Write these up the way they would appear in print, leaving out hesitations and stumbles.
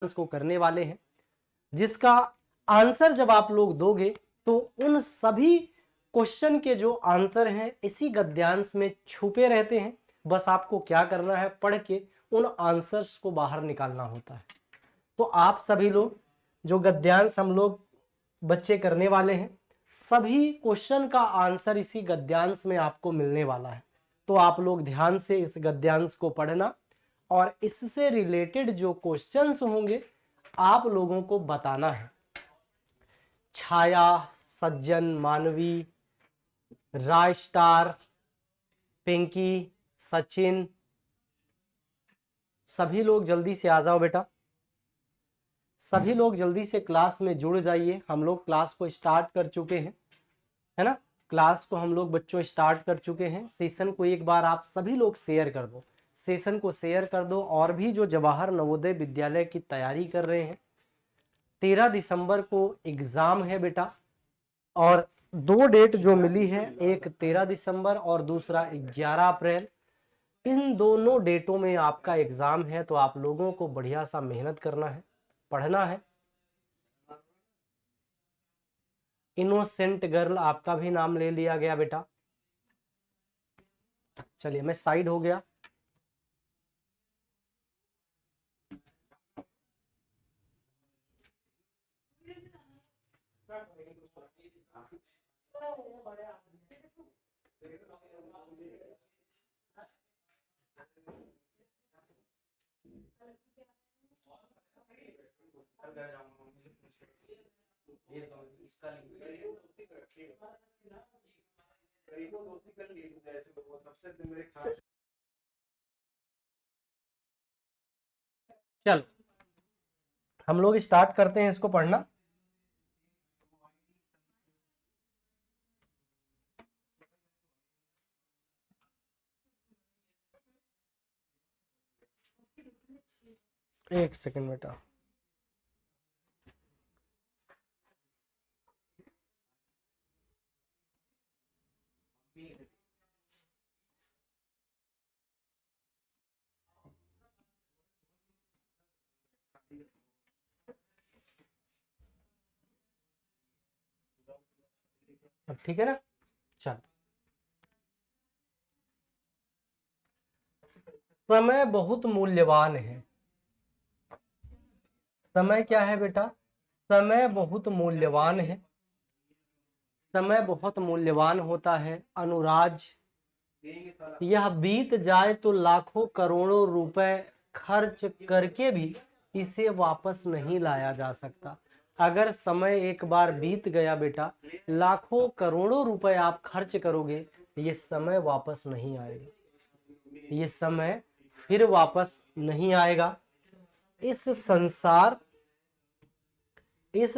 को करने वाले हैं, जिसका आंसर जब आप लोग दोगे तो उन सभी क्वेश्चन के जो आंसर हैं इसी गद्यांश में छुपे रहते हैं। बस आपको क्या करना है, पढ़ के उन आंसर्स को बाहर निकालना होता है। तो आप सभी लोग जो गद्यांश हम लोग बच्चे करने वाले हैं, सभी क्वेश्चन का आंसर इसी गद्यांश में आपको मिलने वाला है। तो आप लोग ध्यान से इस गद्यांश को पढ़ना और इससे रिलेटेड जो क्वेश्चंस होंगे आप लोगों को बताना है। छाया, सज्जन, मानवी, राय स्टार, पिंकी, सचिन, सभी लोग जल्दी से आ जाओ बेटा, सभी लोग जल्दी से क्लास में जुड़ जाइए। हम लोग क्लास को स्टार्ट कर चुके हैं, है ना। क्लास को हम लोग बच्चों स्टार्ट कर चुके हैं। सेशन को एक बार आप सभी लोग शेयर कर दो, सेशन को शेयर कर दो। और भी जो जवाहर नवोदय विद्यालय की तैयारी कर रहे हैं, 13 दिसंबर को एग्जाम है बेटा, और 2 डेट जो मिली है, एक 13 दिसंबर और दूसरा 11 अप्रैल। इन दोनों डेटों में आपका एग्जाम है, तो आप लोगों को बढ़िया सा मेहनत करना है, पढ़ना है। इनोसेंट गर्ल, आपका भी नाम ले लिया गया बेटा। चलिए मैं साइड हो गया। चल हम लोग स्टार्ट करते हैं इसको पढ़ना। एक सेकंड बेटा। अब ठीक है ना। चल, समय बहुत मूल्यवान है। समय क्या है बेटा? समय बहुत मूल्यवान है। समय बहुत मूल्यवान होता है अनुराज। यह बीत जाए तो लाखों करोड़ों रुपए खर्च करके भी इसे वापस नहीं लाया जा सकता। अगर समय एक बार बीत गया बेटा, लाखों करोड़ों रुपए आप खर्च करोगे, ये समय वापस नहीं आएगा, ये समय फिर वापस नहीं आएगा। इस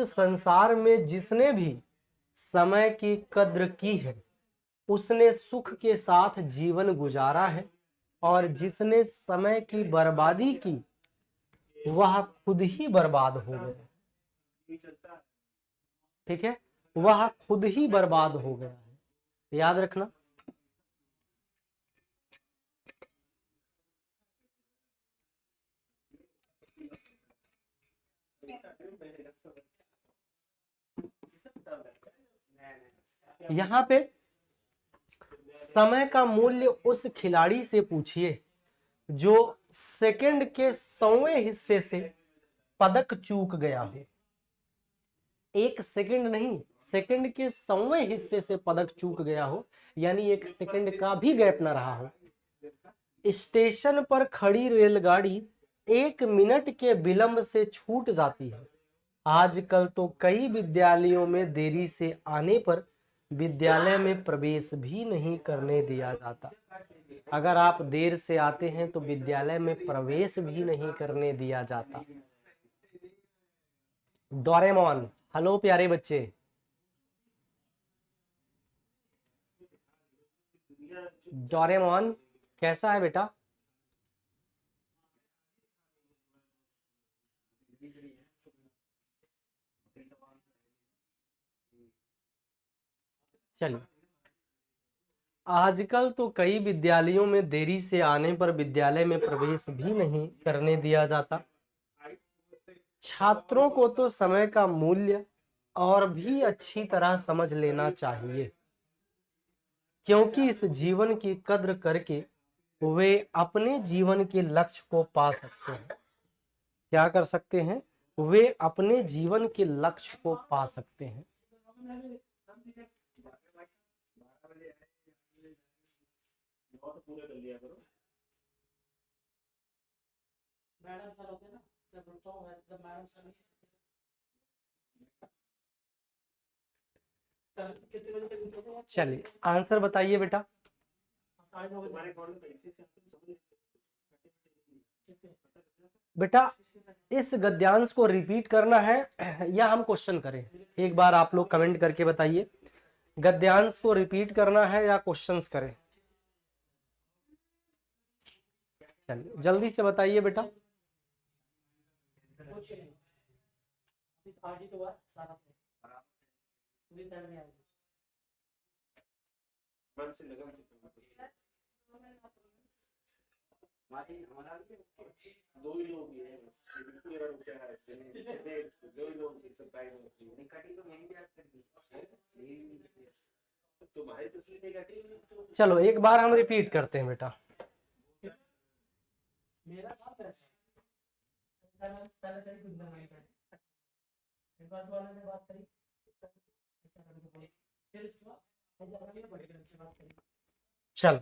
संसार में जिसने भी समय की कद्र की है, उसने सुख के साथ जीवन गुजारा है, और जिसने समय की बर्बादी की, वह खुद ही बर्बाद हो गया। ठीक है, वह खुद ही बर्बाद हो गया है, याद रखना। यहाँ पे समय का मूल्य उस खिलाड़ी से पूछिए जो सेकंड के 100वें हिस्से से पदक चूक गया हो। 1 सेकंड नहीं, सेकंड के 100वें हिस्से से पदक चूक गया हो, यानी 1 सेकंड का भी गैप ना रहा हो। स्टेशन पर खड़ी रेलगाड़ी 1 मिनट के विलंब से छूट जाती है। आजकल तो कई विद्यालयों में देरी से आने पर विद्यालय में प्रवेश भी नहीं करने दिया जाता। अगर आप देर से आते हैं तो विद्यालय में प्रवेश भी नहीं करने दिया जाता। डोरेमोन, हेलो प्यारे बच्चे। डोरेमोन कैसा है बेटा? चलिए, आजकल तो कई विद्यालयों में देरी से आने पर विद्यालय में प्रवेश भी नहीं करने दिया जाता। छात्रों को तो समय का मूल्य और भी अच्छी तरह समझ लेना चाहिए, क्योंकि इस जीवन की कद्र करके वे अपने जीवन के लक्ष्य को पा सकते हैं। क्या कर सकते हैं? वे अपने जीवन के लक्ष्य को पा सकते हैं। चलिए आंसर बताइए बेटा। बेटा इस गद्यांश को रिपीट करना है या हम क्वेश्चन करें? एक बार आप लोग कमेंट करके बताइए, गद्यांश को रिपीट करना है या क्वेश्चंस करें? चलिए जल्दी से बताइए बेटा। दो ही लोग हैं, दो ही लोग तुम्हारी तस्वीर कटी। चलो एक बार हम रिपीट करते हैं बेटा। मेरा बात ऐसा चल,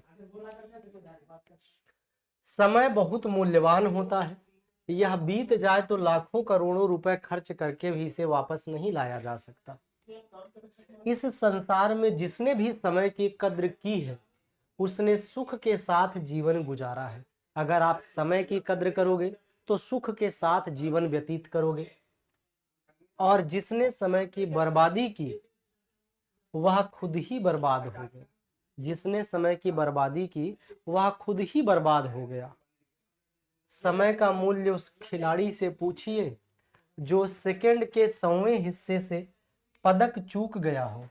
समय बहुत मूल्यवान होता है। यह बीत जाए तो लाखों करोड़ों रुपए खर्च करके भी इसे वापस नहीं लाया जा सकता। इस संसार में जिसने भी समय की कद्र की है उसने सुख के साथ जीवन गुजारा है। अगर आप समय की कद्र करोगे तो सुख के साथ जीवन व्यतीत करोगे, और जिसने समय की बर्बादी की वह खुद ही बर्बाद हो गया। जिसने समय की बर्बादी की वह खुद ही बर्बाद हो गया। समय का मूल्य उस खिलाड़ी से पूछिए जो सेकंड के 100वें हिस्से से पदक चूक गया हो।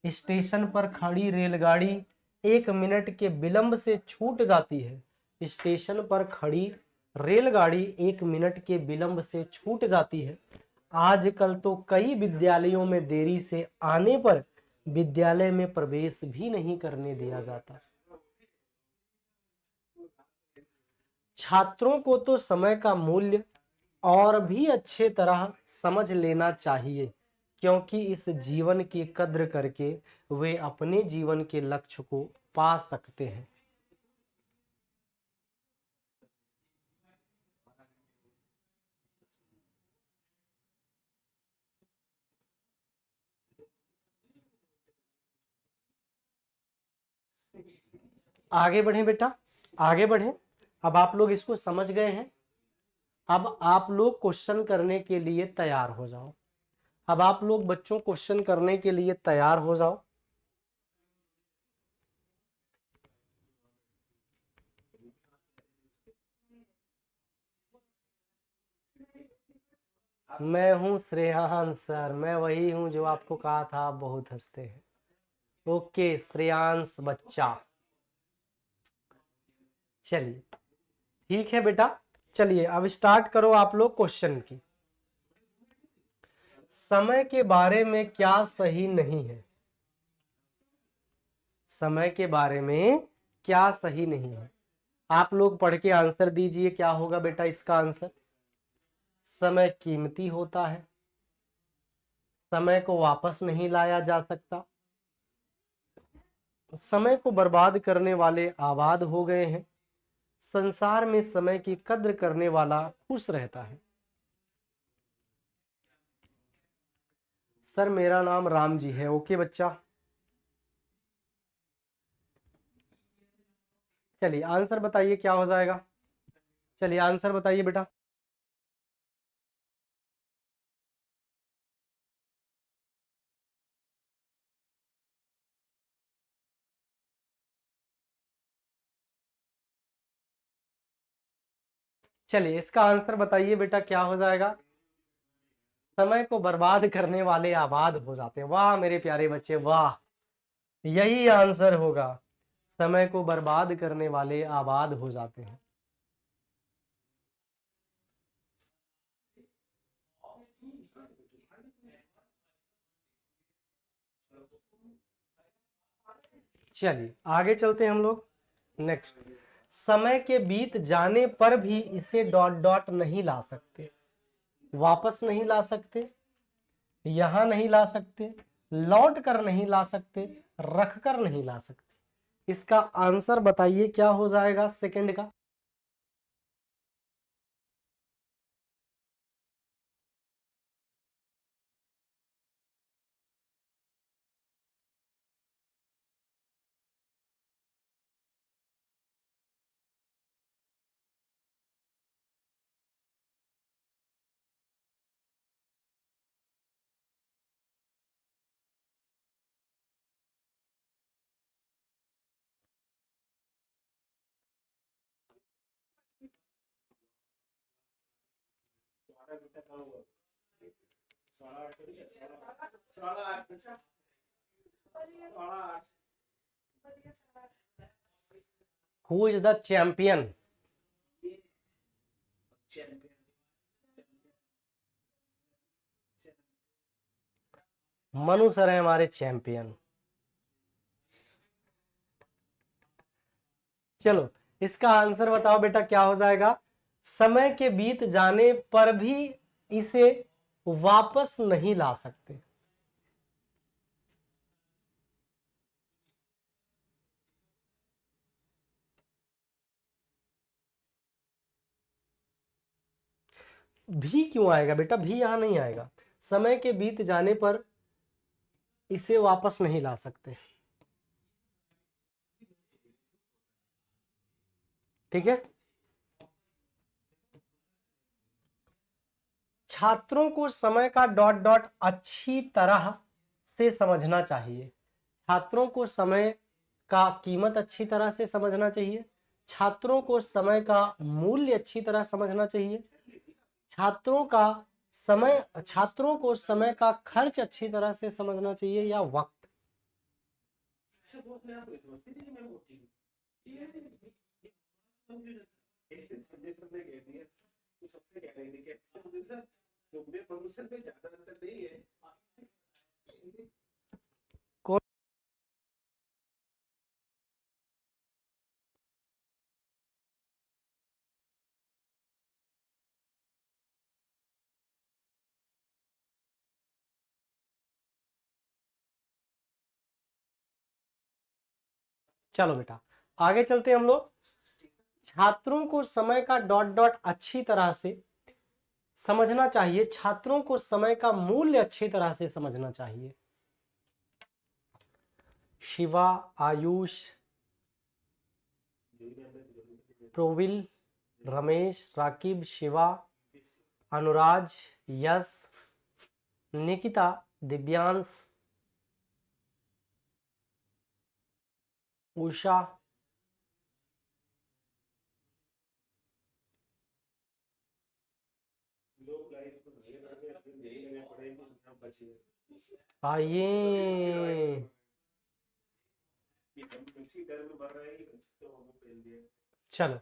स्टेशन पर खड़ी रेलगाड़ी 1 मिनट के विलंब से छूट जाती है। स्टेशन पर खड़ी रेलगाड़ी 1 मिनट के विलंब से छूट जाती है। आजकल तो कई विद्यालयों में देरी से आने पर विद्यालय में प्रवेश भी नहीं करने दिया जाता। छात्रों को तो समय का मूल्य और भी अच्छे तरह समझ लेना चाहिए, क्योंकि इस जीवन की कद्र करके वे अपने जीवन के लक्ष्य को पा सकते हैं। आगे बढ़ें बेटा, आगे बढ़ें। अब आप लोग इसको समझ गए हैं। अब आप लोग क्वेश्चन करने के लिए तैयार हो जाओ। अब आप लोग बच्चों क्वेश्चन करने के लिए तैयार हो जाओ। मैं हूं श्रेयांश सर, मैं वही हूं जो आपको कहा था आप बहुत हंसते हैं। ओके श्रेयांश बच्चा, चलिए ठीक है बेटा। चलिए अब स्टार्ट करो आप लोग क्वेश्चन की। समय के बारे में क्या सही नहीं है? समय के बारे में क्या सही नहीं है? आप लोग पढ़ के आंसर दीजिए। क्या होगा बेटा इसका आंसर? समय कीमती होता है, समय को वापस नहीं लाया जा सकता, समय को बर्बाद करने वाले आबाद हो गए हैं, संसार में समय की कद्र करने वाला खुश रहता है। सर मेरा नाम राम जी है। ओके बच्चा, चलिए आंसर बताइए क्या हो जाएगा। चलिए आंसर बताइए बेटा। चलिए इसका आंसर बताइए बेटा क्या हो जाएगा। समय को बर्बाद करने वाले आबाद हो जाते हैं। वाह मेरे प्यारे बच्चे वाह, यही आंसर होगा। समय को बर्बाद करने वाले आबाद हो जाते हैं। चलिए आगे चलते हैं हम लोग। नेक्स्ट, समय के बीत जाने पर भी इसे डॉट डॉट नहीं ला सकते। वापस नहीं ला सकते, यहां नहीं ला सकते, लौट कर नहीं ला सकते, रख कर नहीं ला सकते। इसका आंसर बताइए क्या हो जाएगा सेकंड का। तुम्हारा बेटा कहाँ हुआ? 8:30 हो गया, 8:30 बच्चा, 8:30। Who is the champion? Manu sir है हमारे चैंपियन। चलो इसका आंसर बताओ बेटा क्या हो जाएगा। समय के बीत जाने पर भी इसे वापस नहीं ला सकते। भी क्यों आएगा बेटा? भी यहां नहीं आएगा। समय के बीत जाने पर इसे वापस नहीं ला सकते। ठीक है। छात्रों को समय का डॉट डॉट अच्छी तरह से समझना चाहिए। छात्रों को समय का कीमत अच्छी तरह से समझना चाहिए। छात्रों को समय का मूल्य अच्छी तरह समझना चाहिए। छात्रों को समय का खर्च अच्छी तरह से समझना चाहिए, या वक्त। अच्छा, वो अपने आप को समझती थी कि मैं मोटी हूँ। सबने कह दिया, तो सबसे कह रही थी कि मुझे सर तुम में प्रमोशन में ज्यादा अंतर नहीं है। कौन? चलो बेटा आगे चलते हैं हम लोग। छात्रों को समय का डॉट डॉट अच्छी तरह से समझना चाहिए। छात्रों को समय का मूल्य अच्छी तरह से समझना चाहिए। शिवा, आयुष, प्रोविल, रमेश, राकिब, शिवा, अनुराज, यश, निकिता, दिव्यांश, उषा, लोग लाइफ को नहीं लगे, अपने नहीं लगे पड़े कि हम बचे। आइए। कि हम इसी डर में मर रहे हैं कि तो हमें फेल दिया। चलो,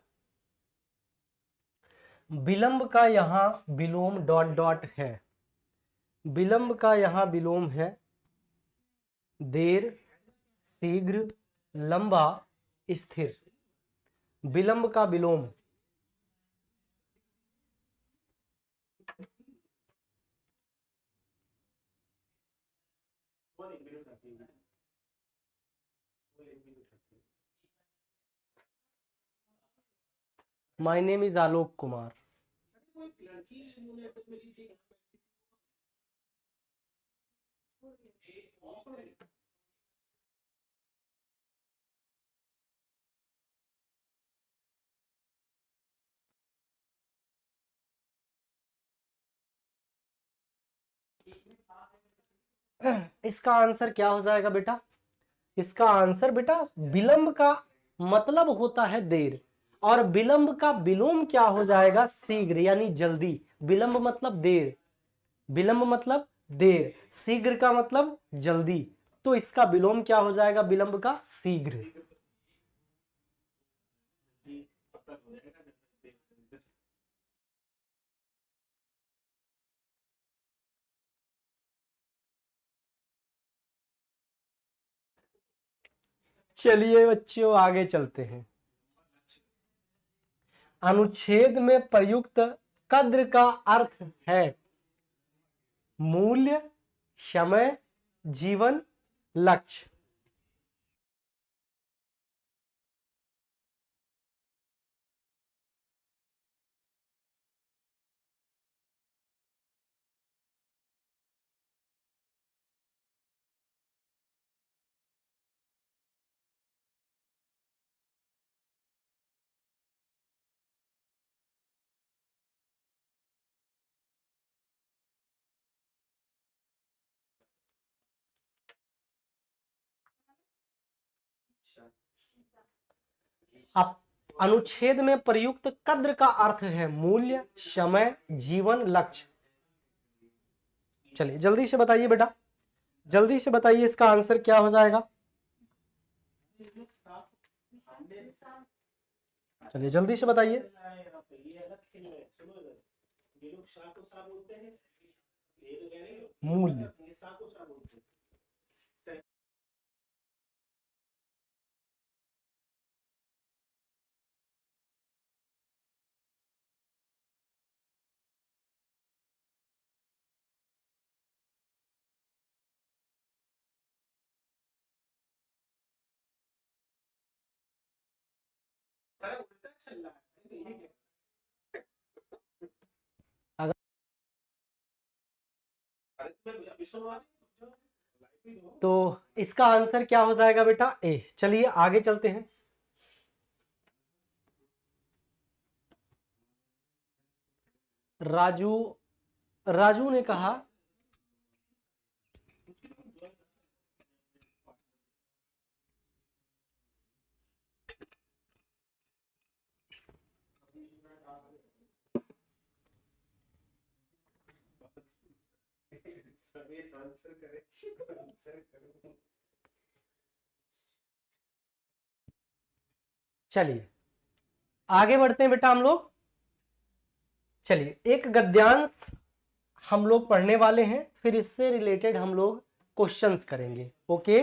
विलंब का यहाँ विलोम डॉट डॉट है। विलंब का यहाँ विलोम है देर, शीघ्र, लंबा, स्थिर। विलंब का विलोम कौन एक मिनट आती है? कौन एक मिनट आती है? My name is Alok Kumar. कोई लड़की मुझे तो मिली थी। इसका आंसर क्या हो जाएगा बेटा? इसका आंसर बेटा, विलंब का मतलब होता है देर, और विलंब का विलोम क्या हो जाएगा? शीघ्र यानी जल्दी। विलंब मतलब देर, विलंब मतलब देर, शीघ्र का मतलब जल्दी। तो इसका विलोम क्या हो जाएगा विलंब का? शीघ्र। पता हो जाएगा। चलिए बच्चों आगे चलते हैं। अनुच्छेद में प्रयुक्त कद्र का अर्थ है मूल्य, समय, जीवन, लक्ष्य। अब अनुच्छेद में प्रयुक्त कद्र का अर्थ है मूल्य, समय, जीवन, लक्ष्य। चलिए जल्दी से बताइए बेटा, जल्दी से बताइए इसका आंसर क्या हो जाएगा। चलिए जल्दी से बताइए। मूल्य। उल्टा चल रहा है ये क्या? अगर तो इसका आंसर क्या हो जाएगा बेटा, ए। चलिए आगे चलते हैं। राजू राजू ने कहा आंसर करें, आंसर करो। चलिए आगे बढ़ते हैं बेटा हम लोग। चलिए एक गद्यांश हम लोग पढ़ने वाले हैं, फिर इससे रिलेटेड हम लोग क्वेश्चंस करेंगे। ओके।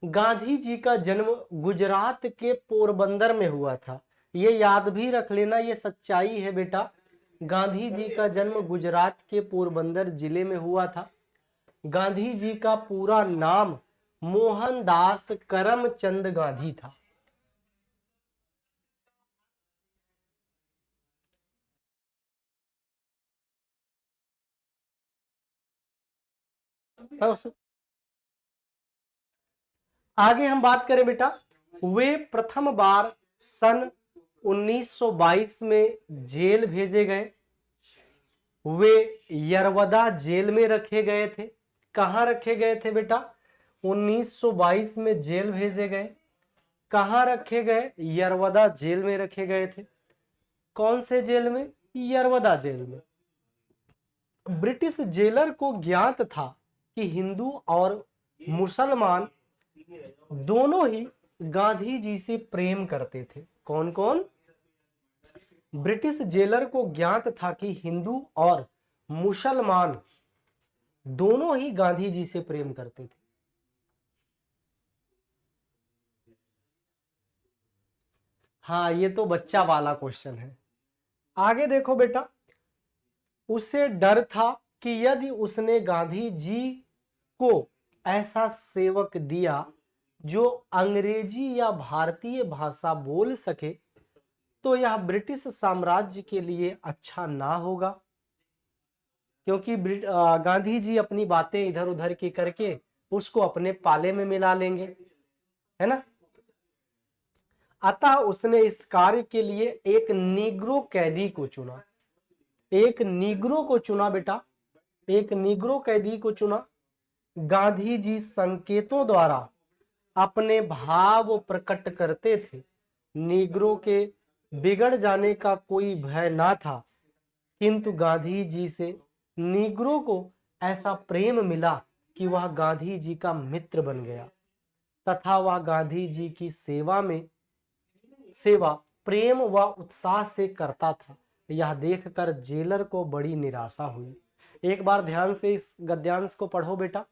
गांधी जी का जन्म गुजरात के पोरबंदर में हुआ था। ये याद भी रख लेना, ये सच्चाई है बेटा। गांधी जी का जन्म गुजरात के पोरबंदर जिले में हुआ था। गांधी जी का पूरा नाम मोहनदास करमचंद गांधी था। आगे हम बात करें बेटा, वे प्रथम बार सन 1922 में जेल भेजे गए। वे यरवदा जेल में रखे गए थे। कहां रखे गए थे बेटा, 1922 में जेल भेजे गए। कहां रखे गए, यरवदा जेल में रखे गए थे। कौन से जेल में, यरवदा जेल में। ब्रिटिश जेलर को ज्ञात था कि हिंदू और मुसलमान दोनों ही गांधी जी से प्रेम करते थे। कौन कौन, ब्रिटिश जेलर को ज्ञात था कि हिंदू और मुसलमान दोनों ही गांधी जी से प्रेम करते थे। हाँ ये तो बच्चा वाला क्वेश्चन है। आगे देखो बेटा, उसे डर था कि यदि उसने गांधी जी को ऐसा सेवक दिया जो अंग्रेजी या भारतीय भाषा बोल सके तो यह ब्रिटिश साम्राज्य के लिए अच्छा ना होगा, क्योंकि गांधी जी अपनी बातें इधर उधर की करके उसको अपने पाले में मिला लेंगे, है ना। अतः उसने इस कार्य के लिए एक नीग्रो कैदी को चुना। एक नीग्रो को चुना बेटा, एक नीग्रो कैदी को चुना। गांधी जी संकेतों द्वारा अपने भाव प्रकट करते थे। नीग्रो के बिगड़ जाने का कोई भय ना था, किंतु गांधी जी से नीग्रो को ऐसा प्रेम मिला कि वह गांधी जी का मित्र बन गया तथा वह गांधी जी की सेवा प्रेम व उत्साह से करता था। यह देखकर जेलर को बड़ी निराशा हुई। एक बार ध्यान से इस गद्यांश को पढ़ो बेटा।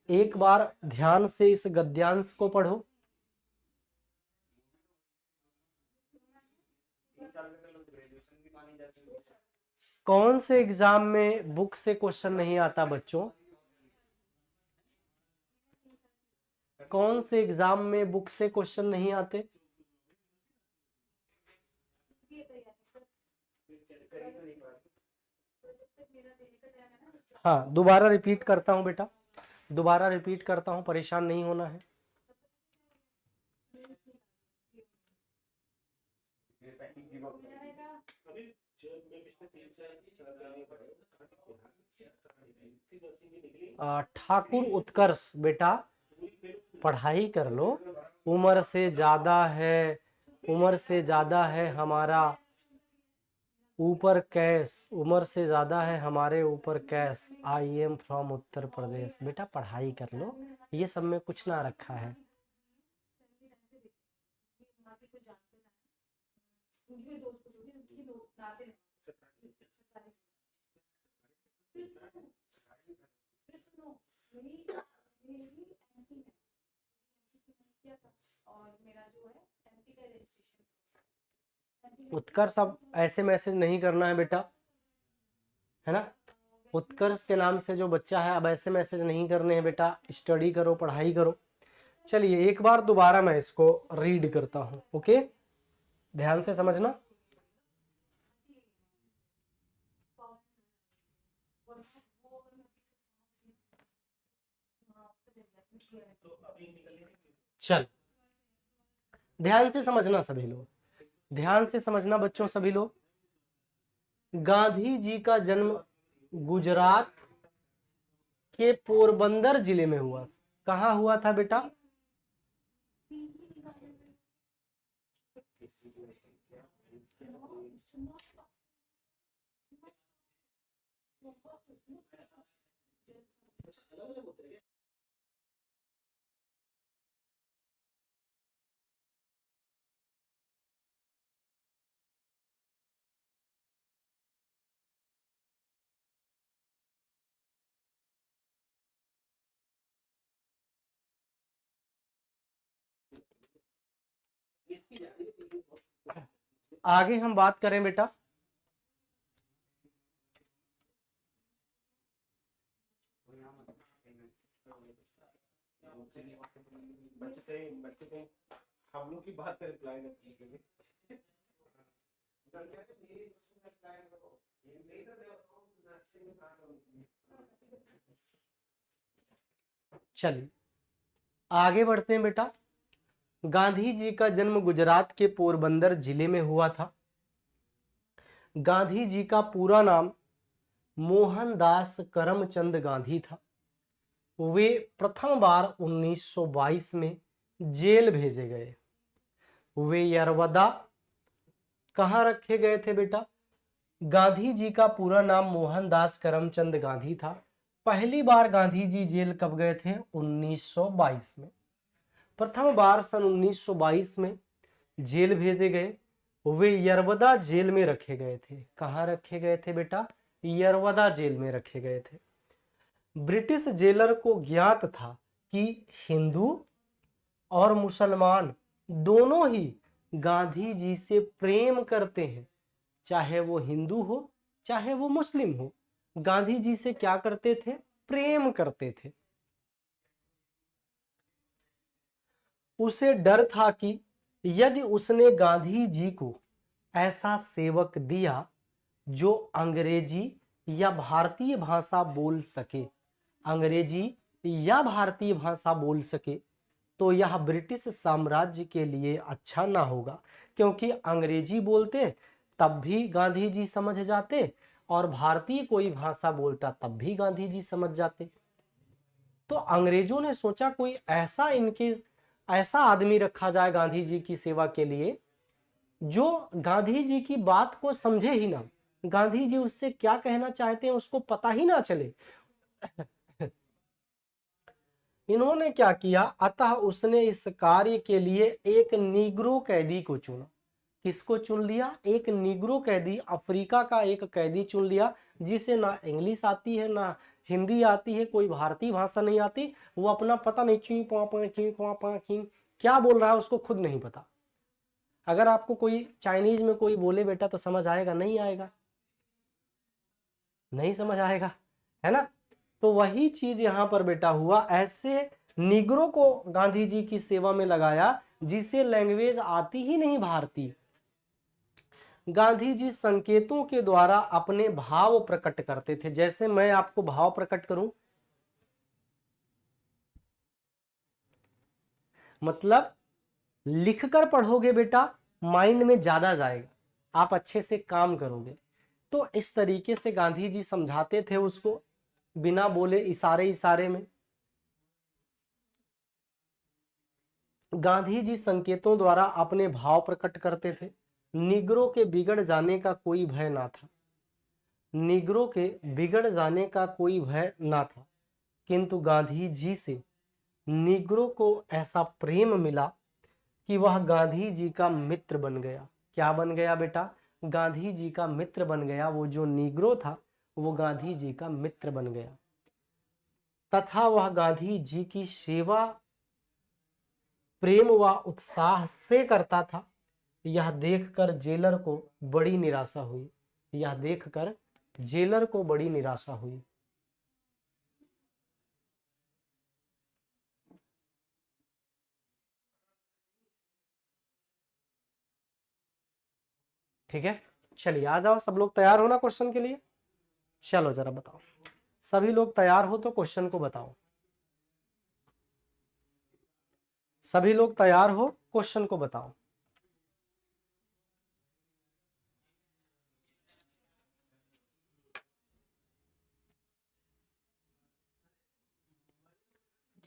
एक बार ध्यान से इस गद्यांश को पढ़ो। कौन से एग्जाम में बुक से क्वेश्चन नहीं आता बच्चों? कौन से एग्जाम में बुक से क्वेश्चन नहीं आते? हाँ, दोबारा रिपीट करता हूँ बेटा, दोबारा रिपीट करता हूँ, परेशान नहीं होना है। ठाकुर उत्कर्ष बेटा पढ़ाई कर लो, उम्र से ज्यादा है, उम्र से ज्यादा है हमारा ऊपर कैश, उम्र से ज्यादा है हमारे ऊपर cash, I am from Uttar Pradesh. बेटा पढ़ाई कर लो, ये सब में कुछ ना रखा है। उत्कर्ष अब ऐसे मैसेज नहीं करना है बेटा, है ना। उत्कर्ष के नाम से जो बच्चा है अब ऐसे मैसेज नहीं करने हैं बेटा, स्टडी करो, पढ़ाई करो। चलिए एक बार दोबारा मैं इसको रीड करता हूं, ओके, ध्यान से समझना। चल ध्यान से समझना सभी लोग, ध्यान से समझना बच्चों सभी लोग। गांधी जी का जन्म गुजरात के पोरबंदर जिले में हुआ। कहाँ हुआ था बेटा? आगे हम बात करें बेटा, हम लोग की बात करें रिप्लाई चलिए आगे बढ़ते हैं बेटा। गांधी जी का जन्म गुजरात के पोरबंदर जिले में हुआ था। गांधी जी का पूरा नाम मोहनदास करमचंद गांधी था। वे प्रथम बार 1922 में जेल भेजे गए। वे यरवदा कहाँ रखे गए थे बेटा? गांधी जी का पूरा नाम मोहनदास करमचंद गांधी था। पहली बार गांधी जी जेल कब गए थे? 1922 में। प्रथम बार सन 1922 में जेल भेजे गए। वे यरवदा जेल में रखे गए थे। कहाँ रखे गए थे बेटा? यरवदा जेल में रखे गए थे। ब्रिटिश जेलर को ज्ञात था कि हिंदू और मुसलमान दोनों ही गांधी जी से प्रेम करते हैं, चाहे वो हिंदू हो चाहे वो मुस्लिम हो। गांधी जी से क्या करते थे? प्रेम करते थे। उसे डर था कि यदि उसने गांधी जी को ऐसा सेवक दिया जो अंग्रेजी या भारतीय भाषा बोल सके, अंग्रेजी या भारतीय भाषा बोल सके, तो यह ब्रिटिश साम्राज्य के लिए अच्छा ना होगा। क्योंकि अंग्रेजी बोलते तब भी गांधी जी समझ जाते और भारतीय कोई भाषा बोलता तब भी गांधी जी समझ जाते। तो अंग्रेजों ने सोचा कोई ऐसा आदमी रखा जाए गांधी जी की सेवा के लिए जो गांधी जी की बात को समझे ही ना, गांधी जी उससे क्या कहना चाहते हैं उसको पता ही ना चले। इन्होंने क्या किया? अतः उसने इस कार्य के लिए एक नीग्रो कैदी को चुना। किसको चुन लिया? एक नीग्रो कैदी, अफ्रीका का एक कैदी चुन लिया जिसे ना इंग्लिश आती है ना हिंदी आती है, कोई भारतीय भाषा नहीं आती, वो अपना पता नहीं क्या बोल रहा है उसको खुद नहीं पता। अगर आपको कोई चाइनीज में कोई बोले बेटा तो समझ आएगा? नहीं आएगा, नहीं समझ आएगा, है ना। तो वही चीज यहां पर बेटा हुआ। ऐसे निग्रो को गांधी जी की सेवा में लगाया जिसे लैंग्वेज आती ही नहीं भारतीय। गांधी जी संकेतों के द्वारा अपने भाव प्रकट करते थे। जैसे मैं आपको भाव प्रकट करूं, मतलब लिखकर पढ़ोगे बेटा माइंड में ज्यादा जाएगा, आप अच्छे से काम करोगे। तो इस तरीके से गांधी जी समझाते थे उसको, बिना बोले, इशारे इशारे में। गांधी जी संकेतों द्वारा अपने भाव प्रकट करते थे। निग्रो के बिगड़ जाने का कोई भय ना था, निग्रो के बिगड़ जाने का कोई भय ना था, किंतु गांधी जी से निग्रो को ऐसा प्रेम मिला कि वह गांधी जी का मित्र बन गया। क्या बन गया बेटा? गांधी जी का मित्र बन गया। वो जो निग्रो था वो गांधी जी का मित्र बन गया, तथा वह गांधी जी की सेवा प्रेम व उत्साह से करता था। यह देखकर जेलर को बड़ी निराशा हुई, यह देखकर जेलर को बड़ी निराशा हुई। ठीक है, चलिए आ जाओ, सब लोग तैयार हो ना क्वेश्चन के लिए? चलो जरा बताओ, सभी लोग तैयार हो तो क्वेश्चन को बताओ। सभी लोग तैयार हो, क्वेश्चन को बताओ।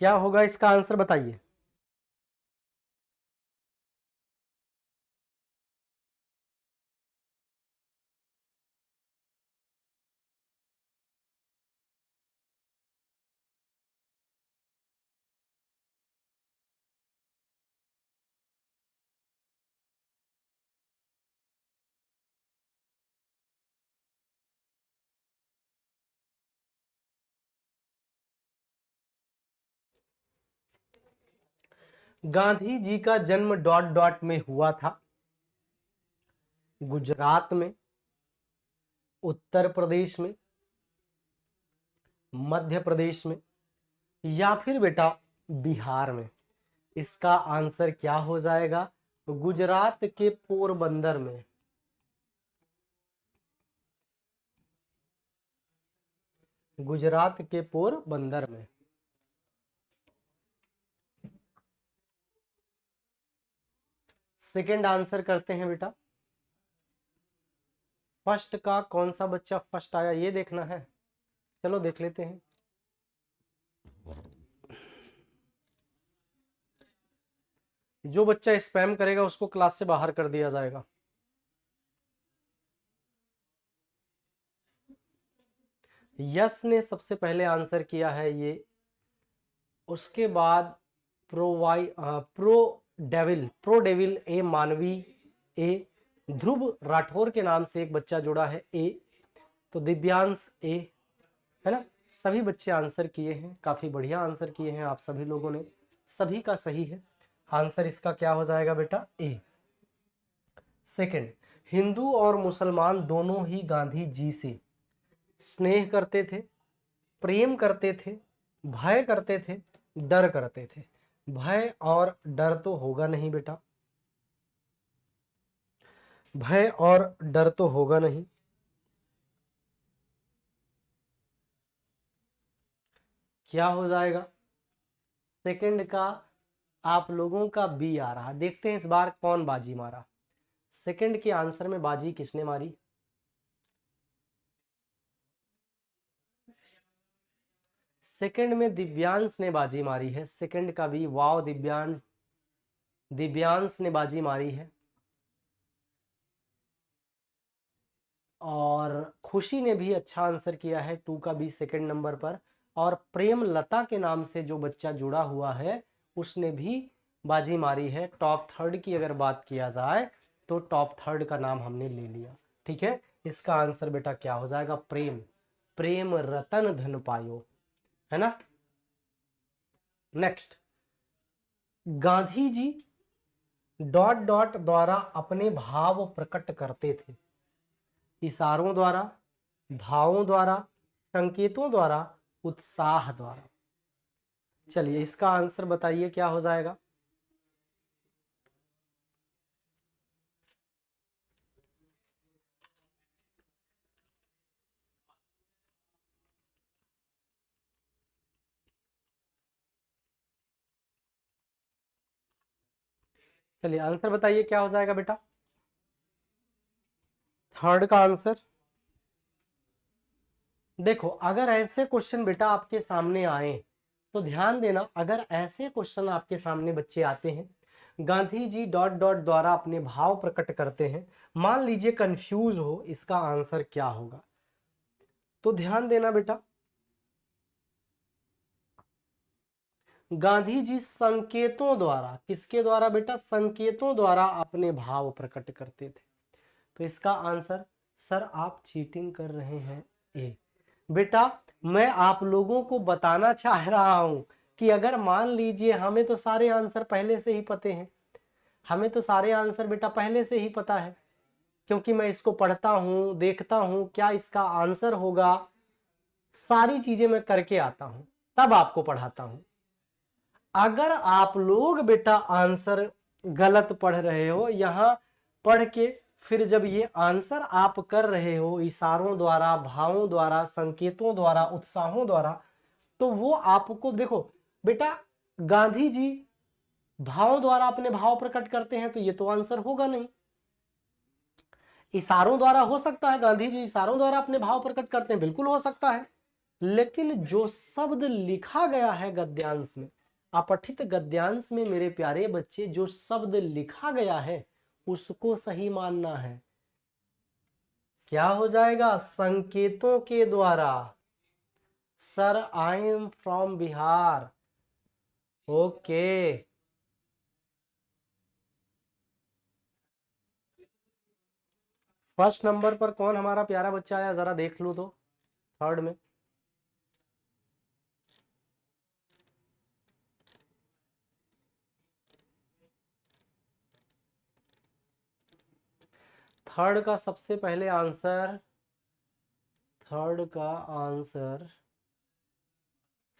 क्या होगा इसका आंसर बताइए। गांधी जी का जन्म डॉट डॉट में हुआ था, गुजरात में, उत्तर प्रदेश में, मध्य प्रदेश में, या फिर बेटा बिहार में। इसका आंसर क्या हो जाएगा? गुजरात के पोरबंदर में। गुजरात के पोरबंदर में। सेकंड आंसर करते हैं बेटा। फर्स्ट का कौन सा बच्चा फर्स्ट आया ये देखना है, चलो देख लेते हैं। जो बच्चा स्पैम करेगा उसको क्लास से बाहर कर दिया जाएगा। यस ने सबसे पहले आंसर किया है ये, उसके बाद प्रो डेविल ए मानवी ए, ध्रुव राठौर के नाम से एक बच्चा जुड़ा है ए, तो दिव्यांश ए, है ना। सभी बच्चे आंसर किए हैं, काफी बढ़िया आंसर किए हैं आप सभी लोगों ने, सभी का सही है आंसर। इसका क्या हो जाएगा बेटा? ए। सेकंड, हिंदू और मुसलमान दोनों ही गांधी जी से स्नेह करते थे, प्रेम करते थे, भय करते थे, डर करते थे। भय और डर तो होगा नहीं बेटा, भय और डर तो होगा नहीं। क्या हो जाएगा? सेकंड का आप लोगों का बी आ रहा। देखते हैं इस बार कौन बाजी मारा। सेकंड के आंसर में बाजी किसने मारी? सेकंड में दिव्यांश ने बाजी मारी है। सेकंड का भी, वाव दिव्यांश ने बाजी मारी है। और खुशी ने भी अच्छा आंसर किया है, टू का भी सेकंड नंबर पर। और प्रेम लता के नाम से जो बच्चा जुड़ा हुआ है उसने भी बाजी मारी है। टॉप थर्ड की अगर बात किया जाए तो टॉप थर्ड का नाम हमने ले लिया। ठीक है, इसका आंसर बेटा क्या हो जाएगा? प्रेम। प्रेम रतन धन पायो, है ना। Next, Gandhi ji dot dot द्वारा अपने भाव प्रकट करते थे, इशारों द्वारा, भावों द्वारा, संकेतों द्वारा, उत्साह द्वारा। चलिए इसका आंसर बताइए क्या हो जाएगा। चलिए आंसर बताइए क्या हो जाएगा बेटा। थर्ड का आंसर, देखो अगर ऐसे क्वेश्चन बेटा आपके सामने आए तो ध्यान देना, अगर ऐसे क्वेश्चन आपके सामने बच्चे आते हैं, गांधी जी डॉट डॉट द्वारा अपने भाव प्रकट करते हैं, मान लीजिए कंफ्यूज हो इसका आंसर क्या होगा, तो ध्यान देना बेटा, गांधी जी संकेतों द्वारा, किसके द्वारा बेटा, संकेतों द्वारा अपने भाव प्रकट करते थे। तो इसका आंसर, सर आप चीटिंग कर रहे हैं ए। बेटा मैं आप लोगों को बताना चाह रहा हूं कि अगर मान लीजिए हमें तो सारे आंसर पहले से ही पते हैं, हमें तो सारे आंसर बेटा पहले से ही पता है, क्योंकि मैं इसको पढ़ता हूं, देखता हूं क्या इसका आंसर होगा, सारी चीजें मैं करके आता हूं, तब आपको पढ़ाता हूं। अगर आप लोग बेटा आंसर गलत पढ़ रहे हो, यहां पढ़ के फिर जब ये आंसर आप कर रहे हो इशारों द्वारा, भावों द्वारा, संकेतों द्वारा, उत्साहों द्वारा, तो वो आपको देखो बेटा, गांधी जी भावों द्वारा अपने भाव प्रकट करते हैं तो ये तो आंसर होगा नहीं। इशारों द्वारा हो सकता है, गांधी जी इशारों द्वारा अपने भाव प्रकट करते हैं, बिल्कुल हो सकता है, लेकिन जो शब्द लिखा गया है गद्यांश में, अपठित गद्यांश में मेरे प्यारे बच्चे, जो शब्द लिखा गया है उसको सही मानना है। क्या हो जाएगा, संकेतों के द्वारा। Sir I am from Bihar, okay. First number पर कौन हमारा प्यारा बच्चा आया, जरा देख लो तो, थर्ड में। थर्ड का सबसे पहले आंसर, थर्ड का आंसर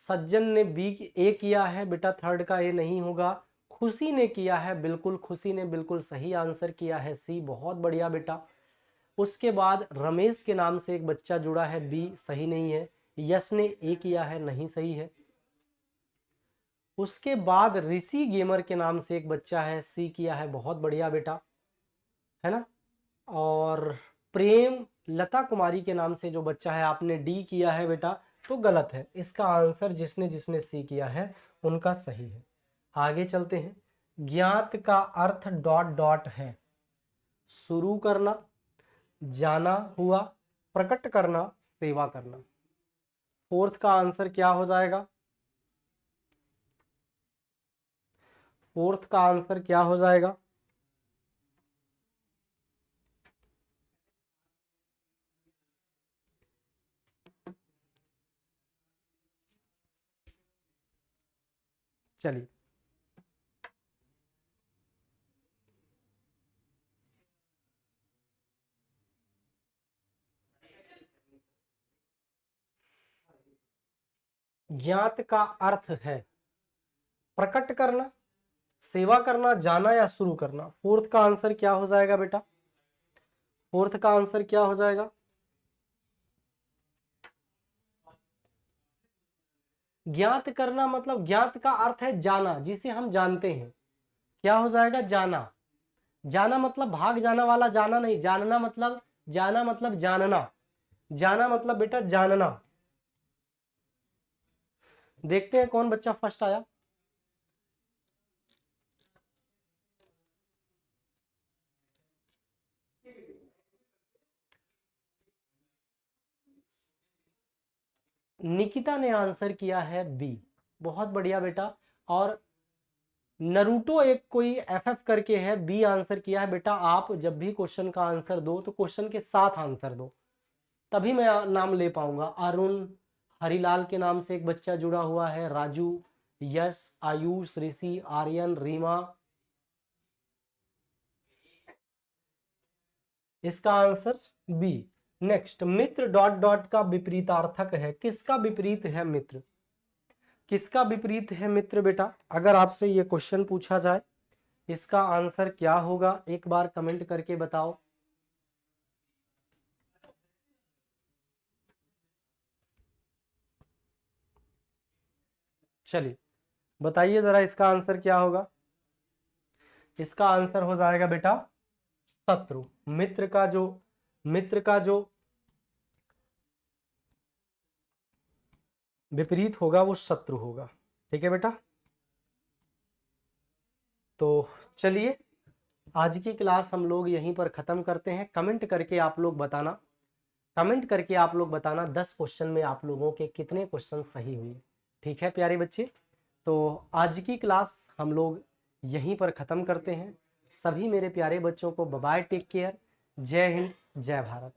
सज्जन ने बी ए किया है बेटा, थर्ड का ए नहीं होगा। खुशी ने किया है, बिल्कुल खुशी ने बिल्कुल सही आंसर किया है, सी, बहुत बढ़िया बेटा। उसके बाद रमेश के नाम से एक बच्चा जुड़ा है, बी सही नहीं है। यश ने ए किया है, नहीं सही है। उसके बाद ऋषि गेमर के नाम से एक बच्चा है, सी किया है, बहुत बढ़िया बेटा, है ना। और प्रेम लता कुमारी के नाम से जो बच्चा है, आपने डी किया है बेटा, तो गलत है। इसका आंसर जिसने जिसने सी किया है उनका सही है। आगे चलते हैं। ज्ञात का अर्थ डॉट डॉट है, शुरू करना, जाना हुआ, प्रकट करना, सेवा करना। फोर्थ का आंसर क्या हो जाएगा, फोर्थ का आंसर क्या हो जाएगा, चलिए ज्ञात का अर्थ है प्रकट करना, सेवा करना, जाना या शुरू करना। फोर्थ का आंसर क्या हो जाएगा बेटा, फोर्थ का आंसर क्या हो जाएगा, ज्ञात करना मतलब ज्ञात का अर्थ है जाना, जिसे हम जानते हैं। क्या हो जाएगा, जाना। जाना मतलब भाग जाना वाला जाना नहीं, जानना मतलब, जाना मतलब जानना, जाना मतलब बेटा जानना। देखते हैं कौन बच्चा फर्स्ट आया। निकिता ने आंसर किया है बी, बहुत बढ़िया बेटा। और नरूटो एक कोई एफएफ करके है, बी आंसर किया है बेटा। आप जब भी क्वेश्चन का आंसर दो तो क्वेश्चन के साथ आंसर दो, तभी मैं नाम ले पाऊंगा। अरुण, हरिलाल के नाम से एक बच्चा जुड़ा हुआ है, राजू, यश, आयुष, ऋषि, आर्यन, रीमा। इसका आंसर बी। नेक्स्ट, मित्र डॉट डॉट का विपरीतार्थक है। किसका विपरीत है मित्र? किसका विपरीत है मित्र बेटा? अगर आपसे ये क्वेश्चन पूछा जाए, इसका आंसर क्या होगा? एक बार कमेंट करके बताओ। चलिए बताइए जरा, इसका आंसर क्या होगा? इसका आंसर हो जाएगा बेटा शत्रु। मित्र का जो विपरीत होगा वो शत्रु होगा। ठीक है बेटा। तो चलिए आज की क्लास हम लोग यहीं पर खत्म करते हैं। कमेंट करके आप लोग बताना 10 क्वेश्चन में आप लोगों के कितने क्वेश्चन सही हुए। ठीक है प्यारे बच्चे, तो आज की क्लास हम लोग यहीं पर ख़त्म करते हैं। सभी मेरे प्यारे बच्चों को बाय बाय, टेक केयर, जय हिंद, जय भारत।